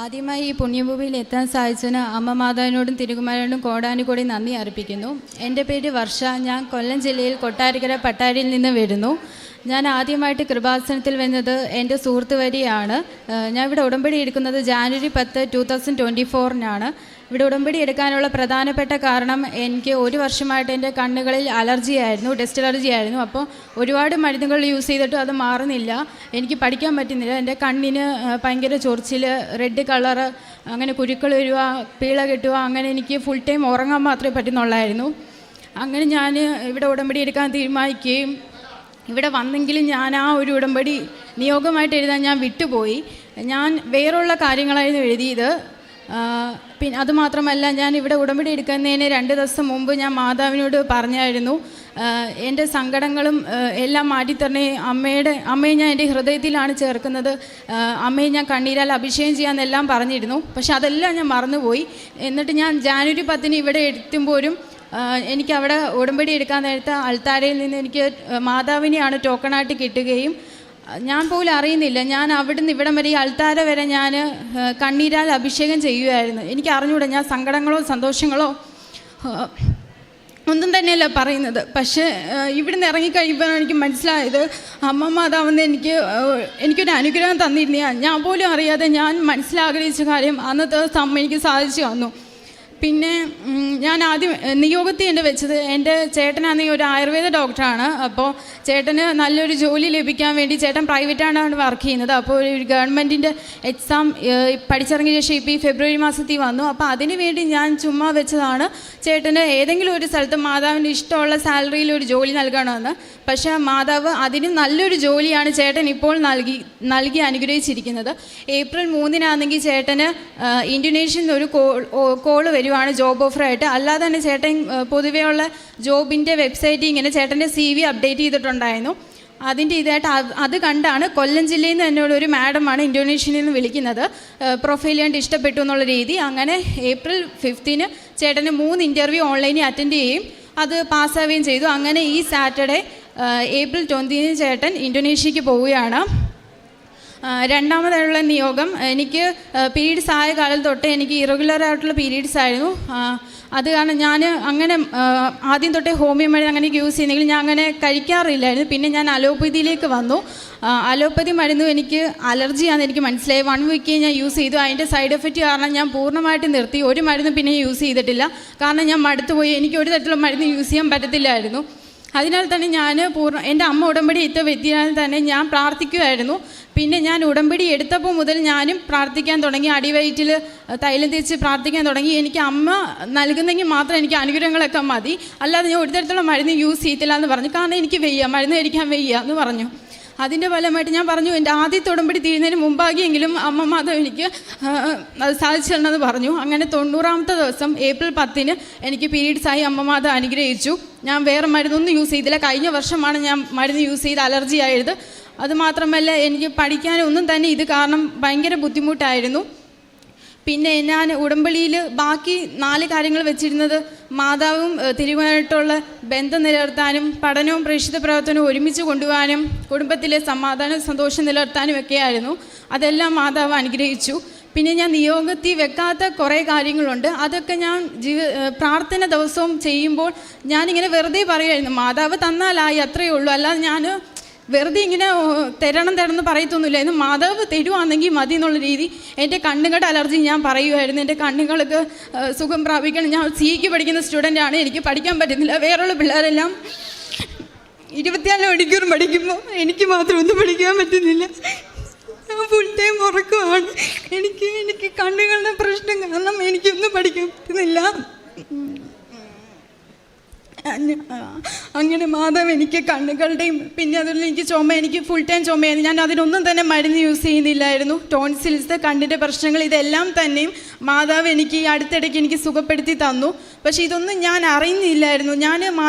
ആദ്യമായി ഈ പുണ്യഭൂമിയിൽ എത്താൻ സാധിച്ചതിന് അമ്മ മാതാവിനോടും തിരുകുമാരനോടും കോടാനുകോടി നന്ദി അർപ്പിക്കുന്നു. എൻ്റെ പേര് വർഷ. ഞാൻ കൊല്ലം ജില്ലയിൽ കൊട്ടാരക്കര പട്ടാരിയിൽ നിന്ന് വരുന്നു. ഞാൻ ആദ്യമായിട്ട് കൃപാസനത്തിൽ വരുന്നത് എൻ്റെ സുഹൃത്ത് വഴിയാണ്. ഞാൻ ഇവിടെ ഉടമ്പടി എടുക്കുന്നത് ജാനുവരി 10, 2024 ഇവിടെ ഉടമ്പടി എടുക്കാനുള്ള പ്രധാനപ്പെട്ട കാരണം എനിക്ക് ഒരു വർഷമായിട്ട് എൻ്റെ കണ്ണുകളിൽ അലർജി ആയിരുന്നു, ഡസ്റ്റ് അലർജി ആയിരുന്നു. അപ്പോൾ ഒരുപാട് മരുന്നുകൾ യൂസ് ചെയ്തിട്ടും അത് മാറുന്നില്ല, എനിക്ക് പഠിക്കാൻ പറ്റുന്നില്ല. എൻ്റെ കണ്ണിന് ഭയങ്കര ചൊറിച്ചിൽ, റെഡ് കളറ്, അങ്ങനെ കുരുക്കൾ വരിക, പീള കെട്ടുക, അങ്ങനെ എനിക്ക് ഫുൾ ടൈം ഉറങ്ങാൻ മാത്രമേ പറ്റുന്നുള്ളായിരുന്നു. അങ്ങനെ ഞാൻ ഇവിടെ ഉടമ്പടി എടുക്കാൻ തീരുമാനിക്കുകയും ഇവിടെ വന്നെങ്കിലും ഞാൻ ആ ഒരു ഉടമ്പടി നിയോഗമായിട്ട് എഴുതാൻ ഞാൻ വിട്ടുപോയി. ഞാൻ വേറുള്ള കാര്യങ്ങളായിരുന്നു എഴുതിയത്. പിന്നെ അതുമാത്രമല്ല, ഞാൻ ഇവിടെ ഉടമ്പടി എടുക്കുന്നതിന് 2 ദിവസം മുമ്പ് ഞാൻ മാതാവിനോട് പറഞ്ഞായിരുന്നു എൻ്റെ സങ്കടങ്ങളും എല്ലാം മാറ്റിത്തരണേ, അമ്മയെ ഞാൻ എൻ്റെ ഹൃദയത്തിലാണ് ചേർക്കുന്നത്, അമ്മയെ ഞാൻ കണ്ണീരാൽ അഭിഷേകം ചെയ്യാമെന്നെല്ലാം പറഞ്ഞിരുന്നു. പക്ഷെ അതെല്ലാം ഞാൻ മറന്നുപോയി. എന്നിട്ട് ഞാൻ ജാനുവരി 10 ഇവിടെ എത്തുമ്പോഴും എനിക്ക് അവിടെ ഉടമ്പടി എടുക്കാൻ നേരത്തെ അൾത്താരയിൽ നിന്ന് എനിക്ക് മാതാവിനെയാണ് ടോക്കണായിട്ട് കിട്ടുകയും ഞാൻ പോലും അറിയുന്നില്ല. ഞാൻ അവിടുന്ന് ഇവിടം വരെ ഈ അൾത്താര വരെ ഞാൻ കണ്ണീരാൽ അഭിഷേകം ചെയ്യുമായിരുന്നു. എനിക്ക് അറിഞ്ഞൂടാ, ഞാൻ സങ്കടങ്ങളോ സന്തോഷങ്ങളോ ഒന്നും തന്നെയല്ല പറയുന്നത്. പക്ഷേ ഇവിടുന്ന് ഇറങ്ങിക്കഴിയുമ്പോൾ എനിക്ക് മനസ്സിലായത് അമ്മ മാതാവെന്ന് എനിക്കൊരു അനുഗ്രഹം തന്നിരുന്ന ഞാൻ പോലും അറിയാതെ ഞാൻ മനസ്സിലാഗ്രഹിച്ച കാര്യം അന്നത്തെ ദിവസം എനിക്ക് സാധിച്ചു വന്നു. പിന്നെ ഞാൻ ആദ്യം നിയോഗത്തിൽ എൻ്റെ വെച്ചത്, എൻ്റെ ചേട്ടനാണെങ്കിൽ ഒരു ആയുർവേദ ഡോക്ടറാണ്. അപ്പോൾ ചേട്ടന് നല്ലൊരു ജോലി ലഭിക്കാൻ വേണ്ടി ചേട്ടൻ പ്രൈവറ്റാണ് വർക്ക് ചെയ്യുന്നത്. അപ്പോൾ ഒരു ഗവൺമെൻറ്റിൻ്റെ എക്സാം പഠിച്ചിറങ്ങിയ ശേഷം ഇപ്പോൾ ഈ ഫെബ്രുവരി മാസത്തിൽ വന്നു. അപ്പോൾ അതിന് വേണ്ടി ഞാൻ ചുമ്മാ വെച്ചതാണ് ചേട്ടന് ഏതെങ്കിലും ഒരു സ്ഥലത്ത് മാതാവിന് ഇഷ്ടമുള്ള സാലറിയിൽ ഒരു ജോലി നൽകണമെന്ന്. പക്ഷേ മാതാവ് അതിന് നല്ലൊരു ജോലിയാണ് ചേട്ടൻ ഇപ്പോൾ നൽകി അനുഗ്രഹിച്ചിരിക്കുന്നത്. ഏപ്രിൽ 3 ചേട്ടന് ഇന്തോനേഷ്യയിൽ നിന്ന് ഒരു കോള് വരുവാണ് ജോബ് ഓഫറായിട്ട്. അല്ലാതെ തന്നെ ചേട്ടൻ പൊതുവെയുള്ള ജോബിൻ്റെ വെബ്സൈറ്റിൽ ഇങ്ങനെ ചേട്ടൻ്റെ CV അപ്ഡേറ്റ് ചെയ്തിട്ടുണ്ടായിരുന്നു. അതിൻ്റെ ഇതായിട്ട് അത് കണ്ടാണ് കൊല്ലം ജില്ലയിൽ നിന്ന് എന്നോട് ഒരു മാഡമാണ് ഇന്തോനേഷ്യയിൽ നിന്ന് വിളിക്കുന്നത്, പ്രൊഫൈൽ കണ്ട് ഇഷ്ടപ്പെട്ടു എന്നുള്ള രീതി. അങ്ങനെ ഏപ്രിൽ 5 ചേട്ടന് 3 ഇൻ്റർവ്യൂ ഓൺലൈനിൽ അറ്റൻഡ് ചെയ്യുകയും അത് പാസ്സാവുകയും ചെയ്തു. അങ്ങനെ ഈ സാറ്റർഡേ ഏപ്രിൽ 20 ചേട്ടൻ ഇന്തോനേഷ്യക്ക് പോവുകയാണ്. രണ്ടാമതായുള്ള നിയോഗം, എനിക്ക് പീരീഡ്സ് ആയ കാലം തൊട്ട് എനിക്ക് ഇറഗുലറായിട്ടുള്ള പീരീഡ്സ് ആയിരുന്നു. അത് കാരണം ഞാൻ അങ്ങനെ ആദ്യം തൊട്ടേ ഹോമിയോ മരുന്ന് അങ്ങനെ യൂസ് ചെയ്യുന്നെങ്കിൽ ഞാൻ അങ്ങനെ കഴിക്കാറില്ലായിരുന്നു. പിന്നെ ഞാൻ അലോപ്പതിയിലേക്ക് വന്നു. അലോപ്പതി മരുന്നും എനിക്ക് അലർജിയാണെന്ന് എനിക്ക് മനസ്സിലായി. 1 വീക്ക് ഞാൻ യൂസ് ചെയ്തു. അതിൻ്റെ സൈഡ് എഫക്റ്റ് കാരണം ഞാൻ പൂർണ്ണമായിട്ട് നിർത്തി. ഒരു മരുന്ന് പിന്നെ യൂസ് ചെയ്തിട്ടില്ല, കാരണം ഞാൻ മടുത്തുപോയി. എനിക്ക് ഒരു തരത്തിലുള്ള മരുന്ന് യൂസ് ചെയ്യാൻ പറ്റത്തില്ലായിരുന്നു. അതിനാൽ തന്നെ ഞാൻ എൻ്റെ അമ്മ ഉടമ്പടി എടുത്ത വ്യക്തിയാൽ തന്നെ ഞാൻ പ്രാർത്ഥിക്കുമായിരുന്നു. പിന്നെ ഞാൻ ഉടമ്പടി എടുത്തപ്പോൾ മുതൽ ഞാനും പ്രാർത്ഥിക്കാൻ തുടങ്ങി. അടിവയറ്റിൽ തൈലം തേച്ച് പ്രാർത്ഥിക്കാൻ തുടങ്ങി. എനിക്ക് അമ്മ നൽകുന്നെങ്കിൽ മാത്രം എനിക്ക് അനുഗ്രഹങ്ങളൊക്കെ മതി, അല്ലാതെ ഞാൻ ഒരു തരത്തിലുള്ള മരുന്ന് യൂസ് ചെയ്യത്തില്ല എന്ന് പറഞ്ഞു. കാരണം എനിക്ക് വയ്യ, മരുന്ന് കഴിക്കാൻ വയ്യ എന്ന് പറഞ്ഞു. അതിൻ്റെ ഫലമായിട്ട് ഞാൻ പറഞ്ഞു, എൻ്റെ ആദ്യത്തെ ഉടമ്പടി തീരുന്നതിന് മുമ്പാകിയെങ്കിലും അമ്മ മാതാവ് എനിക്ക് അത് സാധിച്ചു തരണമെന്ന് പറഞ്ഞു. അങ്ങനെ 90ാമത്തെ ദിവസം ഏപ്രിൽ 10 എനിക്ക് പീരീഡ്സായി അമ്മ മാതാവ് അനുഗ്രഹിച്ചു. ഞാൻ വേറെ മരുന്നൊന്നും യൂസ് ചെയ്തില്ല. കഴിഞ്ഞ വർഷമാണ് ഞാൻ മരുന്ന് യൂസ് ചെയ്ത് അലർജി ആയത്. അതുമാത്രമല്ല, എനിക്ക് പഠിക്കാനൊന്നും തന്നെ ഇത് കാരണം ഭയങ്കര ബുദ്ധിമുട്ടായിരുന്നു. പിന്നെ ഞാൻ ഉടമ്പടിയിൽ ബാക്കി 4 കാര്യങ്ങൾ വെച്ചിരുന്നത് മാതാവും തിരുവനായിട്ടുള്ള ബന്ധം നിലനിർത്താനും പഠനവും പ്രേക്ഷിത പ്രവർത്തനവും ഒരുമിച്ച് കൊണ്ടുപോകാനും കുടുംബത്തിലെ സമാധാനം സന്തോഷം നിലനിർത്താനും ഒക്കെയായിരുന്നു. അതെല്ലാം മാതാവ് അനുഗ്രഹിച്ചു. പിന്നെ ഞാൻ നിയോഗത്തിൽ വെക്കാത്ത കുറേ കാര്യങ്ങളുണ്ട്. അതൊക്കെ ഞാൻ പ്രാർത്ഥന ദിവസവും ചെയ്യുമ്പോൾ ഞാനിങ്ങനെ വെറുതെ പറയുമായിരുന്നു, മാതാവ് തന്നാലായി, അത്രയേ ഉള്ളൂ, അല്ലാതെ ഞാൻ വെറുതെ ഇങ്ങനെ തരണം പറയത്തൊന്നുമില്ല. എന്ന് മാതാവ് തരുവാണെങ്കിൽ മതി എന്നുള്ള രീതി. എൻ്റെ കണ്ണുകളുടെ അലർജി ഞാൻ പറയുമായിരുന്നു. എൻ്റെ കണ്ണുകൾക്ക് സുഖം പ്രാപിക്കണം. ഞാൻ CA പഠിക്കുന്ന സ്റ്റുഡൻ്റാണ്, എനിക്ക് പഠിക്കാൻ പറ്റുന്നില്ല. വേറെയുള്ള പിള്ളേരെല്ലാം 24 മണിക്കൂർ പഠിക്കുമ്പോൾ എനിക്ക് മാത്രം ഒന്നും പഠിക്കാൻ പറ്റുന്നില്ല. ഞാൻ ഫുൾ ടൈം ഉറക്കമാണ്. എനിക്ക് കണ്ണുകളുടെ പ്രശ്നം കാരണം എനിക്കൊന്നും പഠിക്കാൻ പറ്റുന്നില്ല. അങ്ങനെ മാതാവ് എനിക്ക് കണ്ണുകളുടെയും പിന്നെ അതുപോലെ എനിക്ക് എനിക്ക് ഫുൾ ടൈം ചുമയായിരുന്നു. ഞാൻ അതിനൊന്നും തന്നെ മരുന്ന് യൂസ് ചെയ്യുന്നില്ലായിരുന്നു. ടോൺസിൽസ്, കണ്ണിൻ്റെ പ്രശ്നങ്ങൾ, ഇതെല്ലാം തന്നെയും മാതാവ് എനിക്ക് ഈ അടുത്തിടയ്ക്ക് എനിക്ക് സുഖപ്പെടുത്തി തന്നു. പക്ഷേ ഇതൊന്നും ഞാൻ അറിയുന്നില്ലായിരുന്നു. ഞാൻ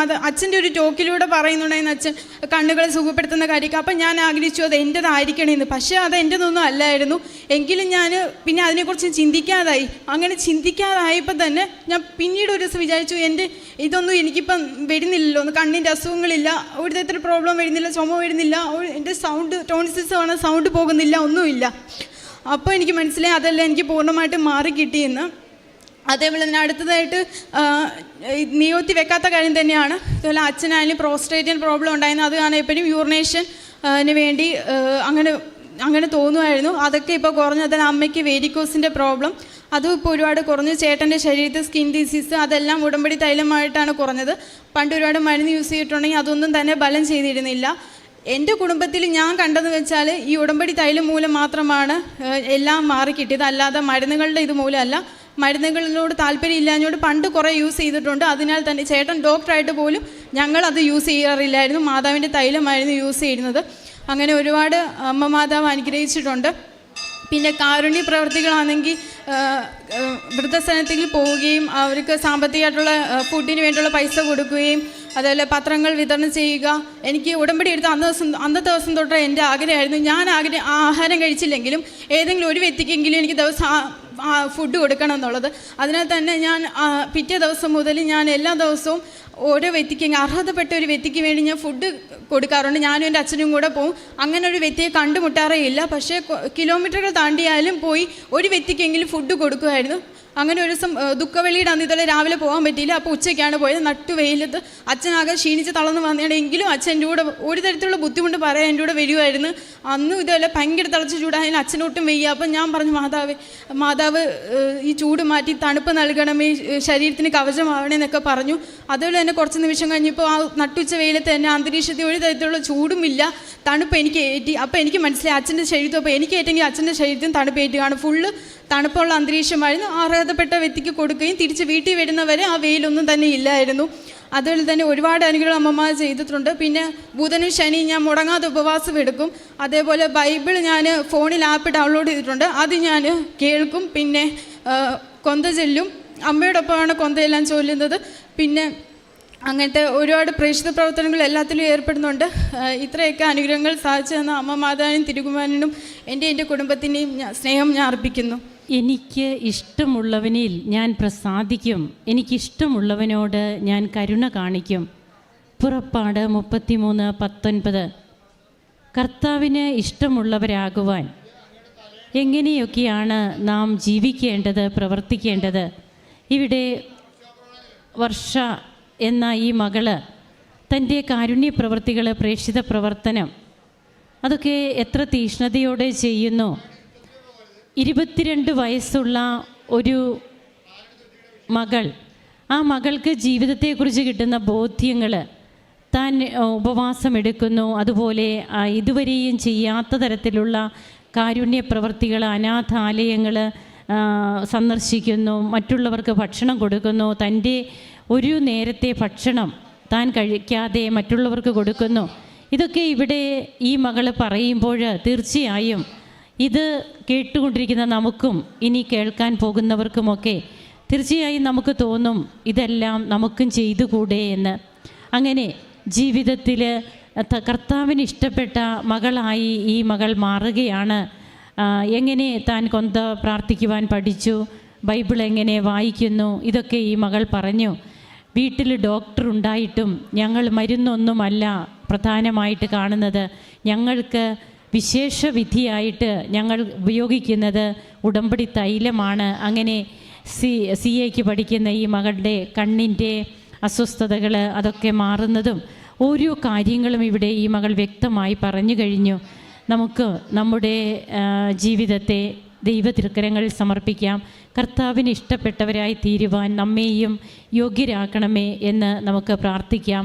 അച്ഛൻ്റെ ഒരു ടോക്കിലൂടെ പറയുന്നുണ്ടായിരുന്നു അച്ഛൻ കണ്ണുകളെ സുഖപ്പെടുത്തുന്ന കാര്യമൊക്കെ. അപ്പം ഞാൻ ആഗ്രഹിച്ചു അത് എൻ്റെതായിരിക്കണമെന്ന്. പക്ഷേ അത് എൻ്റെതൊന്നും അല്ലായിരുന്നു. എങ്കിലും ഞാൻ പിന്നെ അതിനെക്കുറിച്ച് ചിന്തിക്കാതായി. അങ്ങനെ ചിന്തിക്കാതായപ്പോൾ തന്നെ ഞാൻ പിന്നീട് ഒരു ദിവസം വിചാരിച്ചു, ഇതൊന്നും എനിക്കിപ്പം വരുന്നില്ലല്ലോ, കണ്ണിൻ്റെ അസുഖങ്ങളില്ല, ഒരു തരത്തിൽ പ്രോബ്ലം വരുന്നില്ല, ചുമ വരുന്നില്ല, എൻ്റെ സൗണ്ട് ടോൺസിൽസ് ആണ്, സൗണ്ട് പോകുന്നില്ല, ഒന്നുമില്ല. അപ്പോൾ എനിക്ക് മനസ്സിലായി അതെല്ലാം എനിക്ക് പൂർണ്ണമായിട്ട് മാറി കിട്ടിയെന്ന്. അതേപോലെ തന്നെ അടുത്തതായിട്ട് നിയോത്തി വെക്കാത്ത കാര്യം തന്നെയാണ്. അതുപോലെ അച്ഛനായാലും പ്രോസ്റ്റേറ്റിയൻ പ്രോബ്ലം ഉണ്ടായിരുന്നു. അത് കാരണം എപ്പോഴും യൂറിനേഷന് വേണ്ടി അങ്ങനെ തോന്നുമായിരുന്നു. അതൊക്കെ ഇപ്പോൾ കുറഞ്ഞു. അതിൽ അമ്മയ്ക്ക് വേരിക്കോസിൻ്റെ പ്രോബ്ലം അതും ഇപ്പോൾ ഒരുപാട് കുറഞ്ഞു. ചേട്ടൻ്റെ ശരീരത്തിൽ സ്കിൻ ഡിസീസ് അതെല്ലാം ഉടമ്പടി തൈലമായിട്ടാണ് കുറഞ്ഞത്. പണ്ട് ഒരുപാട് മരുന്ന് യൂസ് ചെയ്തിട്ടുണ്ടെങ്കിൽ അതൊന്നും തന്നെ ബലം ചെയ്തിരുന്നില്ല. എൻ്റെ കുടുംബത്തിൽ ഞാൻ കണ്ടതെന്ന് വെച്ചാൽ ഈ ഉടമ്പടി തൈലം മൂലം മാത്രമാണ് എല്ലാം മാറി കിട്ടിയത്. അല്ലാതെ മരുന്നുകളുടെ ഇത് മൂലമല്ല. മരുന്നുകളിനോട് താല്പര്യം ഇല്ലാഞ്ഞോട് പണ്ട് കുറേ യൂസ് ചെയ്തിട്ടുണ്ട്. അതിനാൽ തന്നെ ചേട്ടൻ ഡോക്ടറായിട്ട് പോലും ഞങ്ങളത് യൂസ് ചെയ്യാറില്ലായിരുന്നു. മാതാവിൻ്റെ തൈലമായിരുന്നു യൂസ് ചെയ്യുന്നത്. അങ്ങനെ ഒരുപാട് അമ്മ മാതാവ് അനുഗ്രഹിച്ചിട്ടുണ്ട്. പിന്നെ കാരുണ്യ പ്രവർത്തികളാണെങ്കിൽ വൃദ്ധസദനത്തിൽ പോവുകയും അവർക്ക് സാമ്പത്തികമായിട്ടുള്ള ഫുഡിന് വേണ്ടിയുള്ള പൈസ കൊടുക്കുകയും അതുപോലെ പത്രങ്ങൾ വിതരണം ചെയ്യുക. എനിക്ക് ഉടമ്പടി എടുത്ത അന്നത്തെ ദിവസം തൊട്ട് എൻ്റെ ആഗ്രഹമായിരുന്നു, ഞാൻ ആഹാരം കഴിച്ചില്ലെങ്കിലും ഏതെങ്കിലും ഒരു വ്യക്തിക്കെങ്കിലും എനിക്ക് ദിവസം ഫുഡ് കൊടുക്കണം എന്നുള്ളത്. അതിനാൽ തന്നെ ഞാൻ പിറ്റേ ദിവസം മുതൽ ഞാൻ എല്ലാ ദിവസവും ഓരോ വ്യക്തിക്ക് അർഹതപ്പെട്ട ഒരു വ്യക്തിക്ക് വേണ്ടി ഞാൻ ഫുഡ് കൊടുക്കാറുണ്ട്. ഞാനും എൻ്റെ അച്ഛനും കൂടെ പോകും. അങ്ങനെ ഒരു വ്യക്തിയെ കണ്ടുമുട്ടാറേ ഇല്ല. പക്ഷേ കിലോമീറ്ററുകൾ താണ്ടിയാലും പോയി ഒരു വ്യക്തിക്കെങ്കിലും ഫുഡ് കൊടുക്കുമായിരുന്നു. അങ്ങനെ ഒരു ദിവസം ദുഃഖവെള്ളിയുടെ അന്ന് ഇതുപോലെ രാവിലെ പോകാൻ പറ്റിയില്ല. അപ്പോൾ ഉച്ചയ്ക്കാണ് പോയത്. നട്ടുവെയിലത്ത് അച്ഛനാകെ ക്ഷീണിച്ച് തളർന്ന് വന്നിട്ടെങ്കിലും അച്ഛൻ എൻ്റെ കൂടെ ഒരു തരത്തിലുള്ള ബുദ്ധിമുട്ട് പറയാൻ എൻ്റെ കൂടെ വരുമായിരുന്നു. അന്നും ഇതുപോലെ ഭയങ്കര തിളച്ച് ചൂടായാലും അച്ഛനൊട്ടും വയ്യ. അപ്പം ഞാൻ പറഞ്ഞു, മാതാവ് ഈ ചൂട് മാറ്റി തണുപ്പ് നൽകണമേ, ശരീരത്തിന് കവചമാവണേ എന്നൊക്കെ പറഞ്ഞു. അതുപോലെ തന്നെ കുറച്ച് നിമിഷം കഴിഞ്ഞപ്പോൾ ആ നട്ടുച്ച വെയിലത്ത് തന്നെ അന്തരീക്ഷത്തിൽ ഒരു തരത്തിലുള്ള ചൂടുമില്ല, തണുപ്പ് എനിക്ക് ഏറ്റി. അപ്പോൾ എനിക്ക് മനസ്സിലായി അച്ഛൻ്റെ ശരീരത്തും അപ്പോൾ എനിക്ക് ഏറ്റെങ്കിൽ അച്ഛൻ്റെ ശരീരത്തും തണുപ്പ് ഏറ്റുകയാണ്. ഫുള്ള് തണുപ്പുള്ള അന്തരീക്ഷമായിരുന്നു. അർഹതപ്പെട്ട വ്യക്തിക്ക് കൊടുക്കുകയും തിരിച്ച് വീട്ടിൽ വരുന്നവരെ ആ വെയിലൊന്നും തന്നെ ഇല്ലായിരുന്നു. അതുപോലെ തന്നെ ഒരുപാട് അനുഗ്രഹം അമ്മമാർ ചെയ്തിട്ടുണ്ട്. പിന്നെ ബുധനും ശനി ഞാൻ മുടങ്ങാതെ ഉപവാസം എടുക്കും. അതേപോലെ ബൈബിൾ ഞാൻ ഫോണിൽ ആപ്പ് ഡൗൺലോഡ് ചെയ്തിട്ടുണ്ട്, അത് ഞാൻ കേൾക്കും. പിന്നെ കൊന്ത ചൊല്ലും. അമ്മയോടൊപ്പമാണ് കൊന്തയെല്ലാം ചൊല്ലുന്നത്. പിന്നെ അങ്ങനത്തെ ഒരുപാട് പ്രേക്ഷിത പ്രവർത്തനങ്ങൾ എല്ലാത്തിലും ഏർപ്പെടുന്നുണ്ട്. ഇത്രയൊക്കെ അനുഗ്രഹങ്ങൾ സാധിച്ചു തന്ന അമ്മ മാതാവിനും തിരുകുമാരനും എൻ്റെ കുടുംബത്തിൻ്റെയും സ്നേഹം ഞാൻ അർപ്പിക്കുന്നു. എനിക്ക് ഇഷ്ടമുള്ളവനിൽ ഞാൻ പ്രസാദിക്കും, എനിക്കിഷ്ടമുള്ളവനോട് ഞാൻ കരുണ കാണിക്കും. പുറപ്പാട് 33:19. കർത്താവിന് ഇഷ്ടമുള്ളവരാകുവാൻ എങ്ങനെയൊക്കെയാണ് നാം ജീവിക്കേണ്ടത്, പ്രവർത്തിക്കേണ്ടത്? ഇവിടെ വർഷ എന്ന ഈ മകള് തൻ്റെ കാരുണ്യ പ്രവർത്തികൾ, പ്രേക്ഷിത പ്രവർത്തനം അതൊക്കെ എത്ര തീഷ്ണതയോടെ ചെയ്യുന്നു. 22 വയസ്സുള്ള ഒരു മകൾ, ആ മകൾക്ക് ജീവിതത്തെക്കുറിച്ച് കിട്ടുന്ന ബോധ്യങ്ങൾ, താൻ ഉപവാസമെടുക്കുന്നു, അതുപോലെ ഇതുവരെയും ചെയ്യാത്ത തരത്തിലുള്ള കാരുണ്യ പ്രവർത്തികൾ, അനാഥാലയങ്ങൾ സന്ദർശിക്കുന്നു, മറ്റുള്ളവർക്ക് ഭക്ഷണം കൊടുക്കുന്നു, തൻ്റെ ഒരു നേരത്തെ ഭക്ഷണം താൻ കഴിക്കാതെ മറ്റുള്ളവർക്ക് കൊടുക്കുന്നു. ഇതൊക്കെ ഇവിടെ ഈ മകൾ പറയുമ്പോൾ തീർച്ചയായും ഇത് കേട്ടുകൊണ്ടിരിക്കുന്ന നമുക്കും ഇനി കേൾക്കാൻ പോകുന്നവർക്കുമൊക്കെ തീർച്ചയായും നമുക്ക് തോന്നും ഇതെല്ലാം നമുക്കും ചെയ്തുകൂടെ എന്ന്. അങ്ങനെ ജീവിതത്തിൽ കർത്താവിന് ഇഷ്ടപ്പെട്ട മകളായി ഈ മകൾ മാറുകയാണ്. എങ്ങനെ താൻ കൊന്ത പ്രാർത്ഥിക്കുവാൻ പഠിച്ചു, ബൈബിൾ എങ്ങനെ വായിക്കുന്നു, ഇതൊക്കെ ഈ മകൾ പറഞ്ഞു. വീട്ടിൽ ഡോക്ടർ ഉണ്ടായിട്ടും ഞങ്ങൾ മരുന്നൊന്നുമല്ല പ്രധാനമായിട്ട് കാണുന്നത്, ഞങ്ങൾക്ക് വിശേഷ വിധിയായിട്ട് ഞങ്ങൾ ഉപയോഗിക്കുന്നത് ഉടമ്പടി തൈലമാണ്. അങ്ങനെ CA പഠിക്കുന്ന ഈ മകളുടെ കണ്ണിൻ്റെ അസ്വസ്ഥതകൾ അതൊക്കെ മാറുന്നതും ഓരോ കാര്യങ്ങളും ഇവിടെ ഈ മകൾ വ്യക്തമായി പറഞ്ഞു കഴിഞ്ഞു. നമുക്ക് നമ്മുടെ ജീവിതത്തെ ദൈവതിരുക്കരങ്ങളിൽ സമർപ്പിക്കാം. കർത്താവിന് ഇഷ്ടപ്പെട്ടവരായി തീരുവാൻ നമ്മെയും യോഗ്യരാക്കണമേ എന്ന് നമുക്ക് പ്രാർത്ഥിക്കാം.